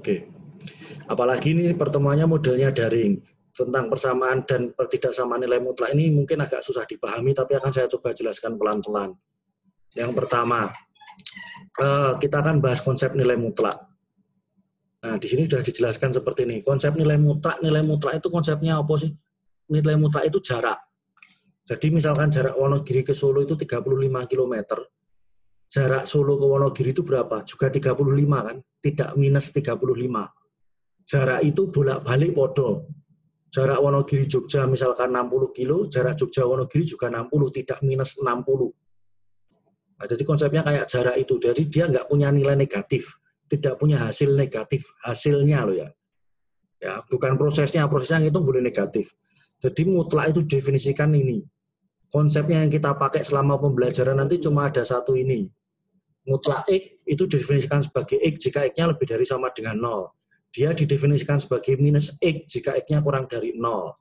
Oke. Apalagi ini pertemuannya modelnya daring. Tentang persamaan dan ketidaksamaan nilai mutlak ini mungkin agak susah dipahami, tapi akan saya coba jelaskan pelan-pelan. Yang pertama, kita akan bahas konsep nilai mutlak. Nah, di sini sudah dijelaskan seperti ini. Konsep nilai mutlak itu konsepnya apa sih? Nilai mutlak itu jarak. Jadi misalkan jarak Wonogiri ke Solo itu 35 km. Jarak Solo ke Wonogiri itu berapa? Juga 35 kan? Tidak minus 35. Jarak itu bolak-balik podo. Jarak Wonogiri Jogja misalkan 60 kilo, jarak Jogja Wonogiri juga 60, tidak minus 60. Nah, jadi konsepnya kayak jarak itu. Jadi dia nggak punya nilai negatif, tidak punya hasil negatif, hasilnya loh ya. Ya, bukan prosesnya itu boleh negatif. Jadi mutlak itu definisikan ini. Konsepnya yang kita pakai selama pembelajaran nanti cuma ada satu ini. Mutlak X itu didefinisikan sebagai X jika X-nya lebih dari sama dengan 0. Dia didefinisikan sebagai minus X jika X-nya kurang dari 0.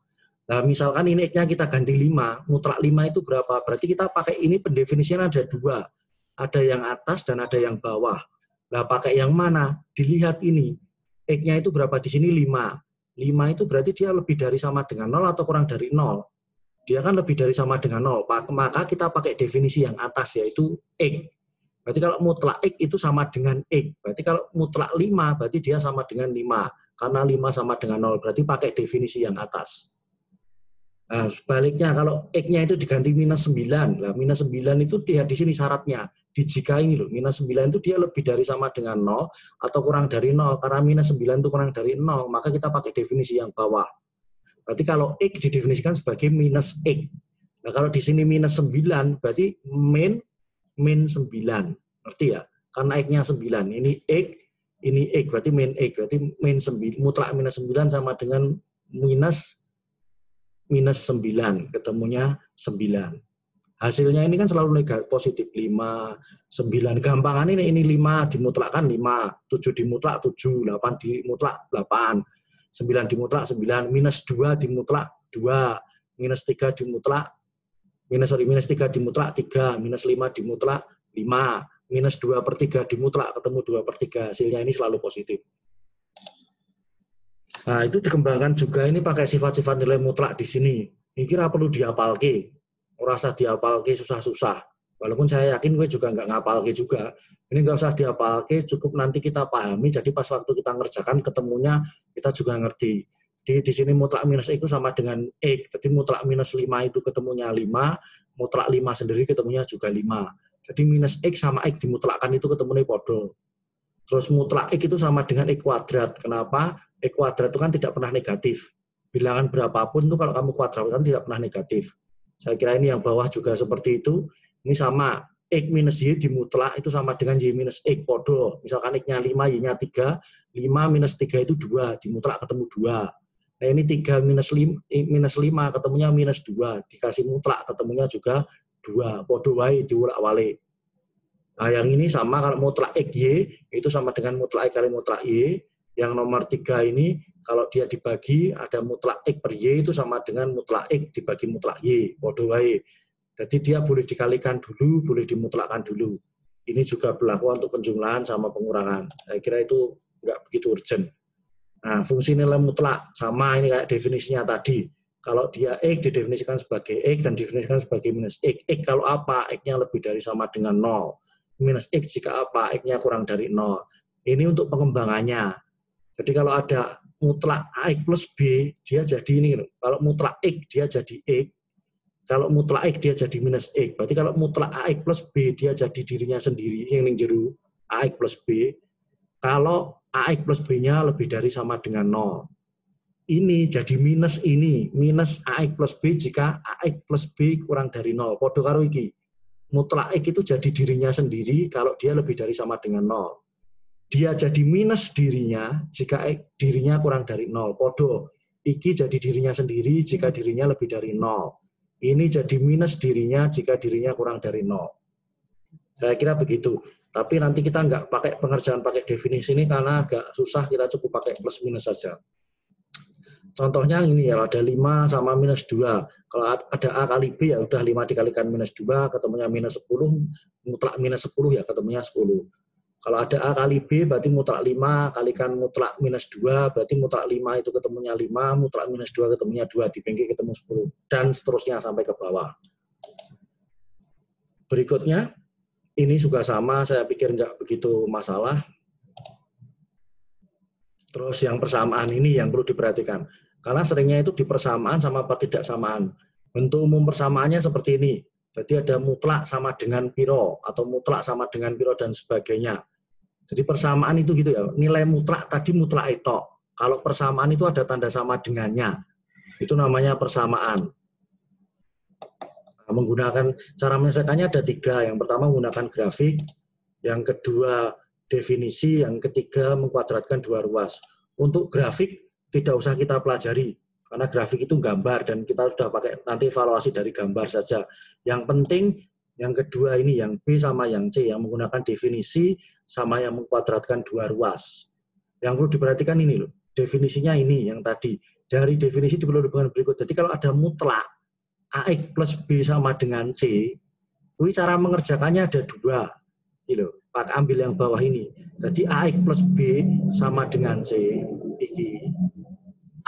Nah, misalkan ini X-nya kita ganti 5, mutlak 5 itu berapa? Berarti kita pakai ini pendefinisian ada dua. Ada yang atas dan ada yang bawah. Nah, pakai yang mana? Dilihat ini. X-nya itu berapa? Di sini 5. 5 itu berarti dia lebih dari sama dengan 0 atau kurang dari 0. Dia kan lebih dari sama dengan 0. Maka kita pakai definisi yang atas, yaitu X. Berarti kalau mutlak X itu sama dengan X. Berarti kalau mutlak 5, berarti dia sama dengan 5. Karena 5 sama dengan 0, berarti pakai definisi yang atas. Nah, sebaliknya kalau X-nya itu diganti minus 9. Nah, minus 9 itu dia di sini syaratnya. Di jika ini loh, minus 9 itu dia lebih dari sama dengan 0 atau kurang dari 0. Karena minus 9 itu kurang dari 0, maka kita pakai definisi yang bawah. Berarti kalau X didefinisikan sebagai minus X. Nah, kalau di sini minus 9, berarti min 9. Ngerti ya? Karena X-nya 9. Ini X, berarti min X. Berarti min 9, mutlak minus 9 sama dengan minus 9. Ketemunya 9. Hasilnya ini kan selalu negatif, positif 5, 9. Gampangan ini 5 dimutlakkan 5, 7 dimutlak 7, 8 dimutlak 8, 9 dimutlak 9, minus 2 dimutlak 2, minus 3 dimutlak minus 3 dimutlak 3, minus 5 dimutlak 5, minus 2/3 dimutlak, ketemu 2/3. Hasilnya ini selalu positif. Nah, itu dikembangkan juga ini pakai sifat-sifat nilai mutlak di sini. Ini kira perlu dihafalke. Ora usah dihafalke susah-susah. Walaupun saya yakin gue juga nggak ngapalke juga. Ini nggak usah dihafalke, cukup nanti kita pahami. Jadi pas waktu kita ngerjakan ketemunya kita juga ngerti. Di sini mutlak minus X itu sama dengan X. Jadi mutlak minus 5 itu ketemunya 5, mutlak 5 sendiri ketemunya juga 5. Jadi minus X sama X dimutlakkan itu ketemunya podo. Terus mutlak X itu sama dengan X kuadrat. Kenapa? X kuadrat itu kan tidak pernah negatif. Bilangan berapapun itu kalau kamu kuadratkan tidak pernah negatif. Saya kira ini yang bawah juga seperti itu. Ini sama. X minus Y dimutlak itu sama dengan Y minus X podo. Misalkan X-nya 5, Y-nya 3. 5 minus 3 itu 2. Dimutlak ketemu 2. Nah ini 3 minus 5 ketemunya minus 2. Dikasih mutlak ketemunya juga 2. Podo wae diulak-walik. Nah yang ini sama kalau mutlak X, Y itu sama dengan mutlak X kali mutlak Y. Yang nomor 3 ini kalau dia dibagi ada mutlak X per Y itu sama dengan mutlak X dibagi mutlak Y. Podo wae. Jadi dia boleh dikalikan dulu, boleh dimutlakkan dulu. Ini juga berlaku untuk penjumlahan sama pengurangan. Saya kira itu nggak begitu urgent. Nah, fungsi nilai mutlak sama ini kayak definisinya tadi. Kalau dia X didefinisikan sebagai X dan didefinisikan sebagai minus X. X kalau apa? X-nya lebih dari sama dengan 0. Minus X jika apa? X-nya kurang dari 0. Ini untuk pengembangannya. Jadi kalau ada mutlak AX plus B, dia jadi ini. Kalau mutlak X, dia jadi X. Kalau mutlak X, dia jadi minus X. Berarti kalau mutlak AX plus B, dia jadi dirinya sendiri, yang jeru AX plus B. Kalau AX plus B-nya lebih dari sama dengan 0. Ini jadi minus ini. Minus AX plus B jika AX plus B kurang dari 0. Podo karo iki. Mutlak X itu jadi dirinya sendiri kalau dia lebih dari sama dengan 0. Dia jadi minus dirinya jika dirinya kurang dari 0. Podo. Iki jadi dirinya sendiri jika dirinya lebih dari 0. Ini jadi minus dirinya jika dirinya kurang dari 0. Saya kira begitu. Tapi nanti kita nggak pakai pengerjaan pakai definisi ini karena agak susah, kita cukup pakai plus minus saja. Contohnya ini ya, ada 5 sama minus 2. Kalau ada A kali B ya udah 5 dikalikan minus 2, ketemunya minus 10, mutlak minus 10 ya ketemunya 10. Kalau ada A kali B berarti mutlak 5, kalikan mutlak minus 2, berarti mutlak 5 itu ketemunya 5, mutlak minus 2 ketemunya 2, di pinggir ketemu 10, dan seterusnya sampai ke bawah. Berikutnya, ini juga sama, saya pikir nggak begitu masalah. Terus yang persamaan ini yang perlu diperhatikan. Karena seringnya itu di persamaan sama ketidaksamaan. Bentuk umum persamaannya seperti ini. Jadi ada mutlak sama dengan piro, atau mutlak sama dengan piro, dan sebagainya. Jadi persamaan itu gitu ya, nilai mutlak tadi mutlak itu. Kalau persamaan itu ada tanda sama dengannya. Itu namanya persamaan. Nah, menggunakan cara menyelesaikannya ada 3. Yang pertama menggunakan grafik, yang kedua definisi, yang ketiga mengkuadratkan 2 ruas. Untuk grafik tidak usah kita pelajari, karena grafik itu gambar dan kita sudah pakai nanti evaluasi dari gambar saja. Yang penting yang kedua ini, yang B sama yang C, yang menggunakan definisi sama yang mengkuadratkan 2 ruas. Yang perlu diperhatikan ini loh, definisinya ini yang tadi. Dari definisi diperlukan hubungan berikut. Jadi kalau ada mutlak AX plus B sama dengan C, ini cara mengerjakannya ada 2. Gitu. Pak ambil yang bawah ini. Jadi AX plus B sama dengan C, iki.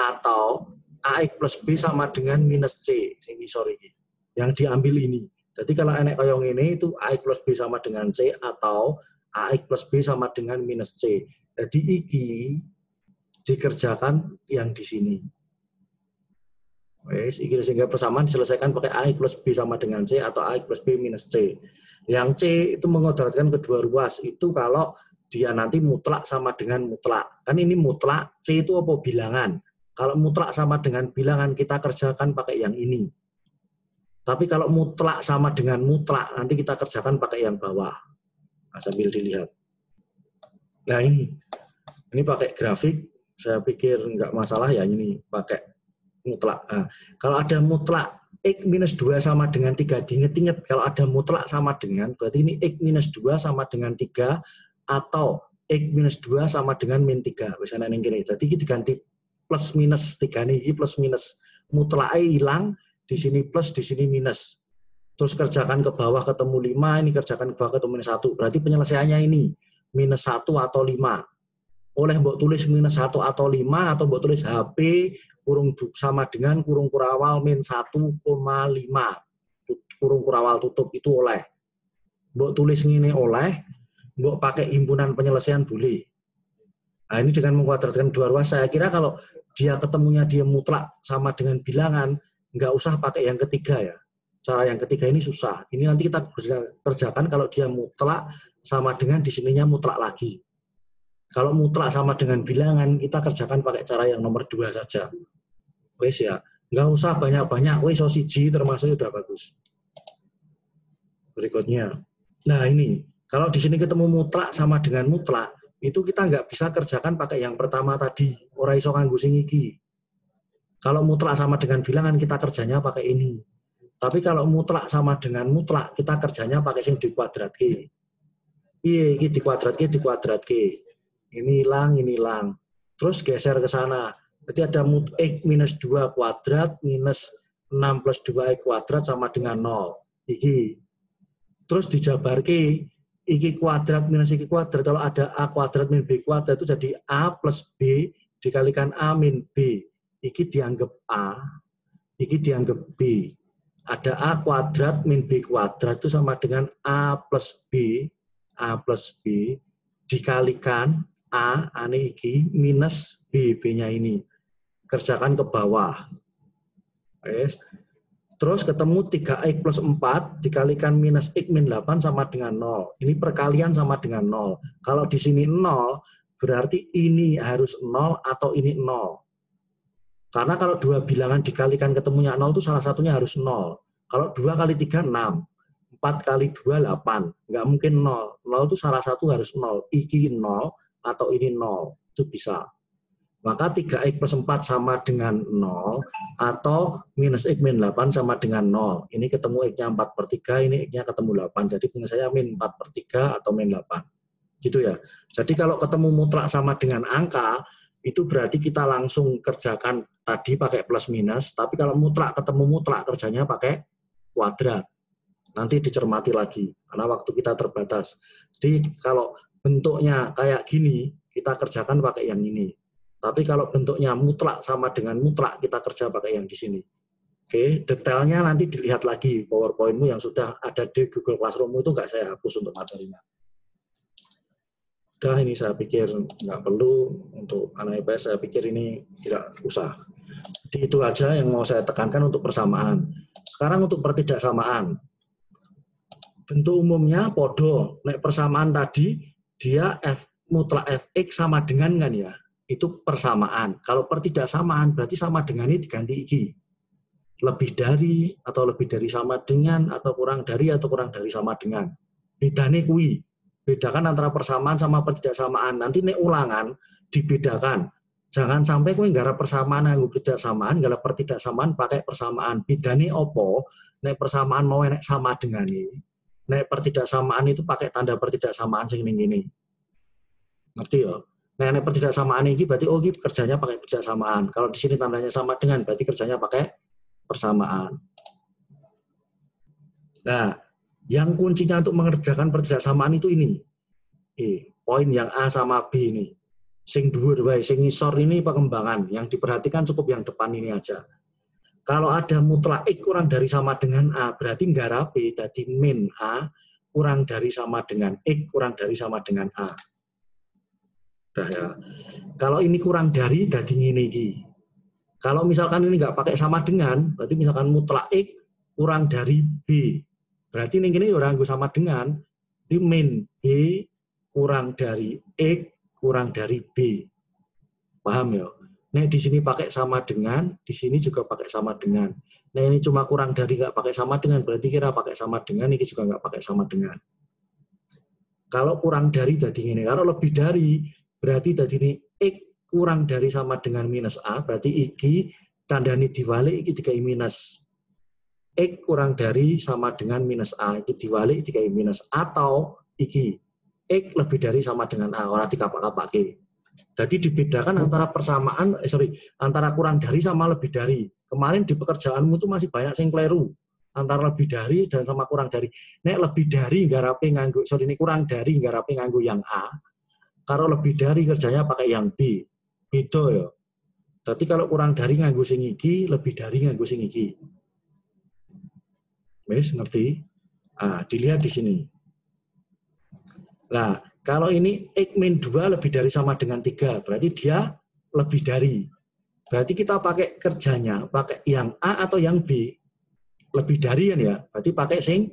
Atau AX plus B sama dengan minus C, ini sorry. Yang diambil ini. Jadi kalau enek koyong ini itu AX plus B sama dengan C atau AX plus B sama dengan minus C. Jadi iki dikerjakan yang di sini. Wes, iki sehingga persamaan diselesaikan pakai AX plus B sama dengan C atau AX plus B minus C. Yang C itu menguadratkan kedua ruas. Itu kalau dia nanti mutlak sama dengan mutlak. Kan ini mutlak, C itu apa? Bilangan. Kalau mutlak sama dengan bilangan kita kerjakan pakai yang ini. Tapi kalau mutlak sama dengan mutlak, nanti kita kerjakan pakai yang bawah. Nah, sambil dilihat. Nah ini pakai grafik, saya pikir nggak masalah ya ini pakai mutlak. Nah, kalau ada mutlak X minus 2 sama dengan 3, diinget-inget kalau ada mutlak sama dengan, berarti ini X minus 2 sama dengan 3, atau X minus 2 sama dengan min 3. Misalnya ini gini, jadi diganti plus minus 3 ini plus minus. Mutlaknya hilang, di sini plus, di sini minus. Terus kerjakan ke bawah ketemu 5, ini kerjakan ke bawah ketemu minus 1. Berarti penyelesaiannya ini, minus 1 atau 5. Oleh mbok tulis minus 1 atau 5, atau mbok tulis HP, kurung sama dengan kurung kurawal min 1,5. Kurung kurawal tutup, itu oleh. Mbok tulis ini oleh, mbok pakai himpunan penyelesaian boleh. Nah ini dengan mengkuadratkan 2 ruas, saya kira kalau dia ketemunya dia mutlak sama dengan bilangan, nggak usah pakai yang ketiga ya. Cara yang ketiga ini susah. Ini nanti kita kerjakan kalau dia mutlak sama dengan di sininya mutlak lagi. Kalau mutlak sama dengan bilangan, kita kerjakan pakai cara yang nomor 2 saja. Wes ya, nggak usah banyak-banyak. Wes so siji termasuk udah bagus. Berikutnya. Nah ini, kalau di sini ketemu mutlak sama dengan mutlak, itu kita nggak bisa kerjakan pakai yang pertama tadi. Ora iso nganggo sing iki. Kalau mutlak sama dengan bilangan, kita kerjanya pakai ini. Tapi kalau mutlak sama dengan mutlak, kita kerjanya pakai yang dikuadratke. Iya, ini dikuadratke. Ini hilang. Terus geser ke sana. Jadi ada X minus 2 kuadrat minus 6 plus 2X kuadrat sama dengan 0. Iki. Terus dijabarke, iki kuadrat minus iki kuadrat, kalau ada A kuadrat min B kuadrat, itu jadi A plus B dikalikan A min B. Iki dianggap A, iki dianggap B. Ada A kuadrat min B kuadrat itu sama dengan A plus B dikalikan A ini iki minus B, B-nya ini. Kerjakan ke bawah. Yes. Terus ketemu 3X plus 4 dikalikan minus X min 8 sama dengan 0. Ini perkalian sama dengan 0. Kalau di sini 0, berarti ini harus 0 atau ini 0. Karena kalau dua bilangan dikalikan ketemunya 0 itu salah satunya harus 0. Kalau 2 kali 3, 6. 4 kali 2, 8. Nggak mungkin 0. 0 itu salah satu harus 0. Iki 0 atau ini 0. Itu bisa. Maka 3X plus 4 sama dengan 0, atau minus X min 8 sama dengan 0. Ini ketemu X-nya 4/3, ini X-nya ketemu 8. Jadi penyelesaiannya min 4/3 atau min 8. Gitu ya. Jadi kalau ketemu mutlak sama dengan angka, itu berarti kita langsung kerjakan tadi pakai plus minus, tapi kalau mutlak ketemu mutlak kerjanya pakai kuadrat. Nanti dicermati lagi, karena waktu kita terbatas. Jadi kalau bentuknya kayak gini, kita kerjakan pakai yang ini. Tapi kalau bentuknya mutlak sama dengan mutlak, kita kerja pakai yang di sini. Oke, detailnya nanti dilihat lagi PowerPoint-mu yang sudah ada di Google Classroom itu nggak saya hapus untuk materinya. Udah, ini saya pikir nggak perlu untuk anak IPS, saya pikir ini tidak usah. Jadi itu aja yang mau saya tekankan untuk persamaan. Sekarang untuk pertidaksamaan. Bentuk umumnya podo. Nek persamaan tadi, dia mutlak fx sama dengan kan ya? Itu persamaan. Kalau pertidaksamaan berarti sama dengan ini diganti iki. Lebih dari atau lebih dari sama dengan atau kurang dari sama dengan. Bedane kui. Bedakan antara persamaan sama pertidaksamaan. Nanti nek ulangan dibedakan. Jangan sampai kowe nggarap persamaan nganggo pertidaksamaan, nggarap pertidaksamaan pakai persamaan. Bedane opo? Nek persamaan mau enek sama dengan ini. Nek pertidaksamaan itu pakai tanda pertidaksamaan sing ning ngene. Ngerti ya? Nek pertidaksamaan ini berarti oh iki kerjanya pakai pertidaksamaan. Kalau di sini tandanya sama dengan berarti kerjanya pakai persamaan. Nah, yang kuncinya untuk mengerjakan pertidaksamaan itu ini. Poin yang A sama B ini. Sing dhuwur wae, sing ngisor ini pengembangan. Yang diperhatikan cukup yang depan ini aja. Kalau ada mutlak X kurang dari sama dengan A, berarti nggarape dadi min A kurang dari sama dengan X kurang dari sama dengan A. Udah ya. Kalau ini kurang dari, dadi ngene iki. Kalau misalkan ini nggak pakai sama dengan, berarti misalkan mutlak X kurang dari B. Berarti ini gini orang sama dengan, di min B kurang dari X kurang dari B. Paham ya? Nah, di sini pakai sama dengan, di sini juga pakai sama dengan. Nah, ini cuma kurang dari nggak pakai sama dengan, berarti kira pakai sama dengan, ini juga nggak pakai sama dengan. Kalau kurang dari tadi ini, kalau lebih dari, berarti tadi ini X kurang dari sama dengan minus A, berarti iki tanda ini diwalik, iki dikai minus. X kurang dari sama dengan minus A, iki diwalik dikai minus. Atau iki, X lebih dari sama dengan A, orang dikapak-kapake. Jadi dibedakan antara persamaan, antara kurang dari sama lebih dari. Kemarin di pekerjaanmu itu masih banyak yang keliru. Antara lebih dari dan sama kurang dari. Nek lebih dari ngarape nganggo, ini kurang dari ngarape nganggo yang A. Kalau lebih dari kerjanya pakai yang B. Beda ya. Jadi kalau kurang dari nganggo sing iki, lebih dari nganggo sing iki. Wes ngerti? Ah, dilihat di sini. Nah, kalau ini X-2 lebih dari sama dengan 3, berarti dia lebih dari. Berarti kita pakai kerjanya, pakai yang A atau yang B. Lebih dari kan ya, berarti pakai sing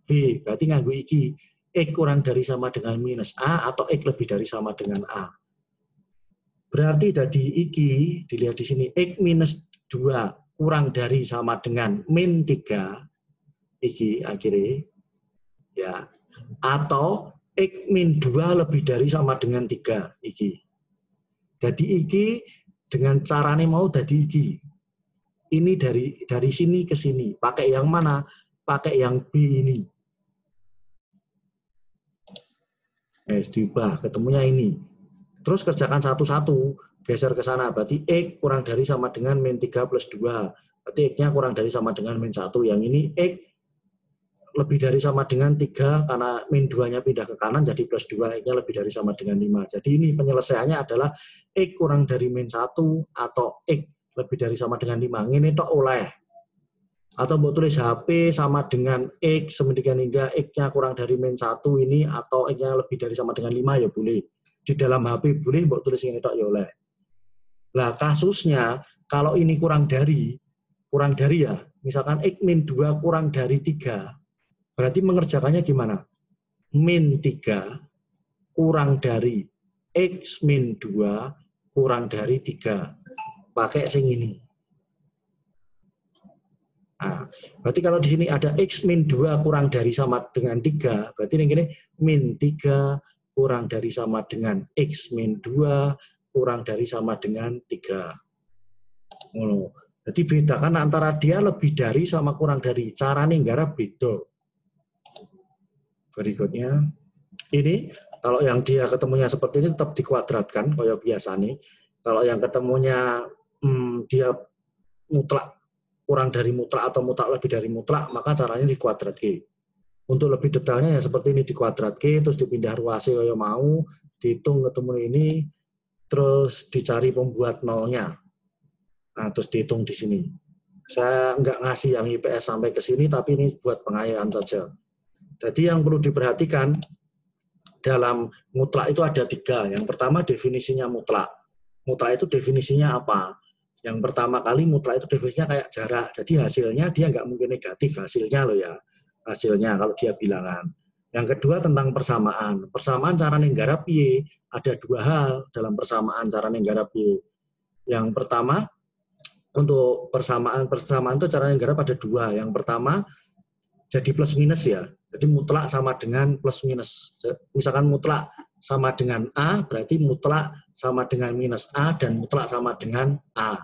B. Berarti nganggo iki. X kurang dari sama dengan minus A atau X lebih dari sama dengan A. Berarti tadi iki, dilihat di sini, X-2 kurang dari sama dengan min 3. Iki akhirnya. Ya. Atau X-2 lebih dari sama dengan 3 iki. Jadi iki dengan caranya mau jadi iki. Ini dari sini ke sini. Pakai yang mana? Pakai yang B ini. Diubah, ketemunya ini. Terus kerjakan satu-satu, geser ke sana. Berarti X kurang dari sama dengan min 3 plus 2. Berarti X-nya kurang dari sama dengan min 1. Yang ini X lebih dari sama dengan 3 karena min 2-nya pindah ke kanan jadi plus 2, X-nya lebih dari sama dengan 5. Jadi ini penyelesaiannya adalah X kurang dari min 1 atau X lebih dari sama dengan 5. Ini tok oleh. Atau mau tulis HP sama dengan X sedemikian hingga X-nya kurang dari min 1 ini atau X-nya lebih dari sama dengan 5 ya boleh. Di dalam HP boleh mau tulis ini tok ya oleh. Nah, kasusnya kalau ini kurang dari ya, misalkan X-2 kurang dari 3, berarti mengerjakannya gimana? Min 3 kurang dari X min 2 kurang dari 3. Pakai sing ini. Nah, berarti kalau di sini ada X min 2 kurang dari sama dengan 3, berarti ini min 3 kurang dari sama dengan X min 2 kurang dari sama dengan 3. Jadi bedakan antara dia lebih dari sama kurang dari. Caranya nggarap beda. Berikutnya, ini kalau yang dia ketemunya seperti ini tetap dikuadratkan kayak biasa nih. Kalau yang ketemunya dia mutlak kurang dari mutlak atau mutlak lebih dari mutlak, maka caranya dikuadratkan. Untuk lebih detailnya ya seperti ini, dikuadratke, terus dipindah ruasnya kayak mau, dihitung ketemu ini, terus dicari pembuat nolnya. Nah, terus dihitung di sini. Saya nggak ngasih yang IPS sampai ke sini, tapi ini buat pengayaan saja. Jadi yang perlu diperhatikan, dalam mutlak itu ada 3. Yang pertama definisinya mutlak. Mutlak itu definisinya apa? Yang pertama kali mutlak itu definisinya kayak jarak. Jadi hasilnya dia nggak mungkin negatif hasilnya loh ya. Hasilnya kalau dia bilangan. Yang kedua tentang persamaan. Persamaan cara nenggarap piye? Ada 2 hal dalam persamaan cara nenggarap piye. Yang pertama untuk persamaan itu cara nenggarap ada 2. Yang pertama jadi plus minus ya. Jadi mutlak sama dengan plus minus. Misalkan mutlak sama dengan A, berarti mutlak sama dengan minus A, dan mutlak sama dengan A.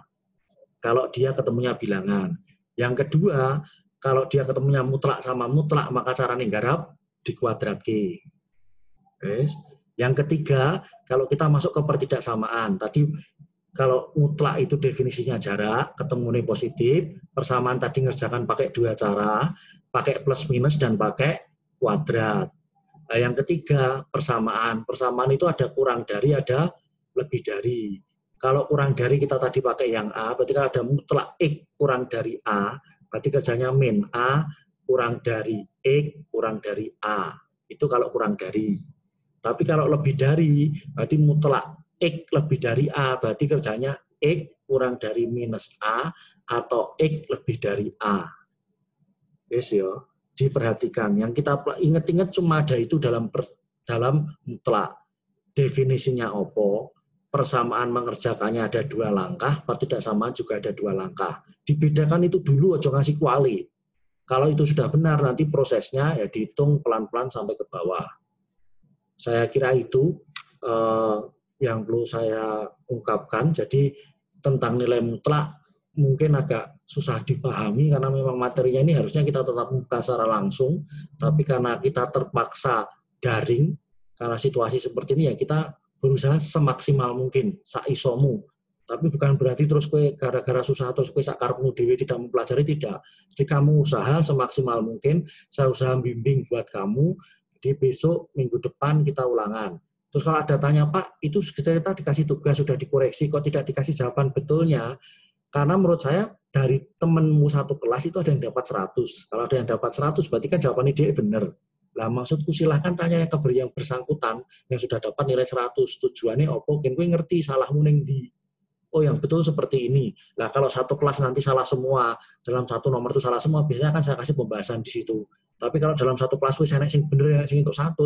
Kalau dia ketemunya bilangan. Yang kedua, kalau dia ketemunya mutlak sama mutlak, maka cara nenggarap dikuadratke. Yang ketiga, kalau kita masuk ke pertidaksamaan, tadi kalau mutlak itu definisinya jarak, ketemu nih positif, persamaan tadi ngerjakan pakai 2 cara, pakai plus minus dan pakai kuadrat. Nah, yang ketiga, persamaan. Persamaan itu ada kurang dari, ada lebih dari. Kalau kurang dari kita tadi pakai yang A, berarti kalau ada mutlak X kurang dari A, berarti kerjanya min A kurang dari X kurang dari A. Itu kalau kurang dari. Tapi kalau lebih dari, berarti mutlak X lebih dari A, berarti kerjanya X kurang dari minus A atau X lebih dari A. Yes, ya. Diperhatikan. Yang kita ingat-ingat cuma ada itu dalam mutlak. Definisinya opo, persamaan mengerjakannya ada 2 langkah, pertidaksamaan juga ada 2 langkah. Dibedakan itu dulu, ojo ngasih kuali. Kalau itu sudah benar, nanti prosesnya ya dihitung pelan-pelan sampai ke bawah. Saya kira itu yang perlu saya ungkapkan. Jadi tentang nilai mutlak mungkin agak susah dipahami karena memang materinya ini harusnya kita tetap buka secara langsung, tapi karena kita terpaksa daring, karena situasi seperti ini ya kita berusaha semaksimal mungkin, saisomu. Tapi bukan berarti terus kue gara-gara susah terus kue sakarmu dewi tidak mempelajari, tidak. Jadi kamu usaha semaksimal mungkin, saya usaha bimbing buat kamu, jadi besok minggu depan kita ulangan. Terus kalau ada tanya, Pak, itu kita dikasih tugas, sudah dikoreksi, kok tidak dikasih jawaban betulnya? Karena menurut saya, dari temenmu satu kelas itu ada yang dapat 100. Kalau ada yang dapat 100, berarti kan jawabannya dia benar. Lah maksudku silahkan tanya ke yang bersangkutan, yang sudah dapat nilai 100. Tujuannya opo, kan gue ngerti salahmu neng di. Oh yang betul seperti ini. Lah kalau satu kelas nanti salah semua, dalam satu nomor itu salah semua, biasanya kan saya kasih pembahasan di situ. Tapi kalau dalam satu kelas wis enek sing bener enek sing untuk 100,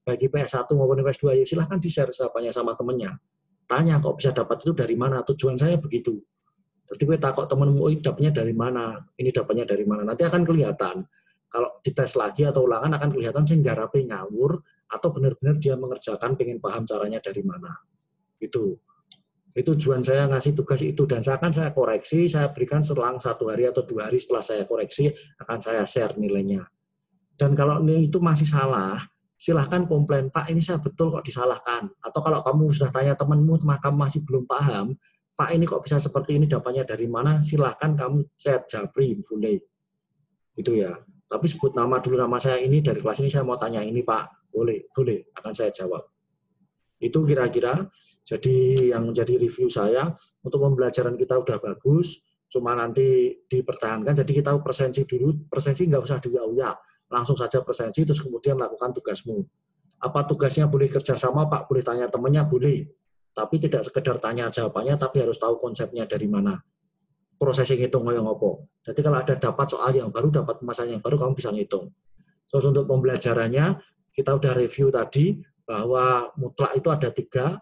bagi PS1 maupun PS2 ya silahkan di-share jawabannya sama temennya. Tanya kok bisa dapat itu dari mana? Tujuan saya begitu. Jadi gue takut temenmu, oh, dapatnya dari mana? Ini dapatnya dari mana? Nanti akan kelihatan. Kalau dites lagi atau ulangan akan kelihatan sing garape ngawur atau benar-benar dia mengerjakan pengen paham caranya dari mana. Itu tujuan saya ngasih tugas itu, dan saya koreksi, saya berikan selang 1 hari atau 2 hari setelah saya koreksi akan saya share nilainya. Dan kalau itu masih salah, silahkan komplain, Pak ini saya betul kok disalahkan. Atau kalau kamu sudah tanya temanmu, kamu masih belum paham, Pak ini kok bisa seperti ini, dapatnya dari mana, silahkan kamu chat Japri, boleh. Gitu ya. Tapi sebut nama dulu, nama saya ini, dari kelas ini saya mau tanya ini Pak, boleh, akan saya jawab. Itu kira-kira jadi yang menjadi review saya. Untuk pembelajaran kita udah bagus, cuma nanti dipertahankan, jadi kita presensi dulu, presensi nggak usah diuyak, langsung saja presensi, terus kemudian lakukan tugasmu. Apa tugasnya boleh kerjasama, Pak? Boleh tanya temannya, boleh. Tapi tidak sekedar tanya jawabannya, tapi harus tahu konsepnya dari mana. Prosesing hitung yang apa. Jadi kalau ada dapat soal yang baru, dapat masalah yang baru, kamu bisa ngitung. Terus untuk pembelajarannya, kita udah review tadi, bahwa mutlak itu ada 3,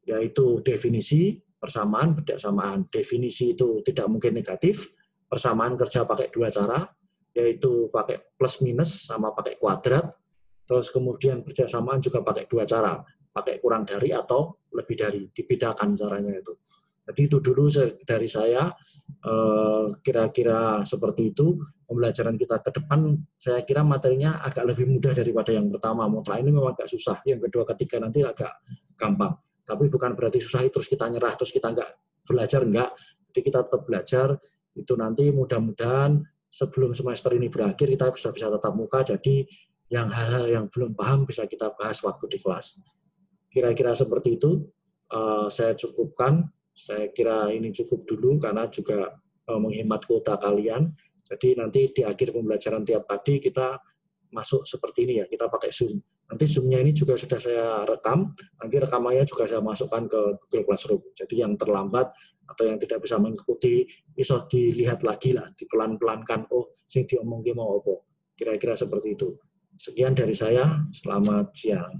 yaitu definisi, persamaan, berdasarkan. Definisi itu tidak mungkin negatif, persamaan kerja pakai 2 cara, yaitu pakai plus minus sama pakai kuadrat, terus kemudian bersamaan juga pakai 2 cara, pakai kurang dari atau lebih dari, dibedakan caranya itu. Jadi itu dulu dari saya, kira-kira seperti itu. Pembelajaran kita ke depan, saya kira materinya agak lebih mudah daripada yang pertama. Mutlak ini memang agak susah, yang kedua, ketiga nanti agak gampang. Tapi bukan berarti susah terus kita nyerah, terus kita nggak belajar, enggak. Jadi kita tetap belajar, itu nanti mudah-mudahan sebelum semester ini berakhir kita sudah bisa tatap muka, jadi yang hal-hal yang belum paham bisa kita bahas waktu di kelas. Kira-kira seperti itu, saya cukupkan. Saya kira ini cukup dulu karena juga menghemat kuota kalian. Jadi nanti di akhir pembelajaran tiap pagi kita masuk seperti ini ya, kita pakai Zoom. Nanti Zoom-nya ini juga sudah saya rekam, nanti rekamannya juga saya masukkan ke Google Classroom. Jadi yang terlambat atau yang tidak bisa mengikuti, bisa dilihat lagi lah, dipelan-pelankan, oh, sing diomongin mau apa. Kira-kira seperti itu. Sekian dari saya, selamat siang.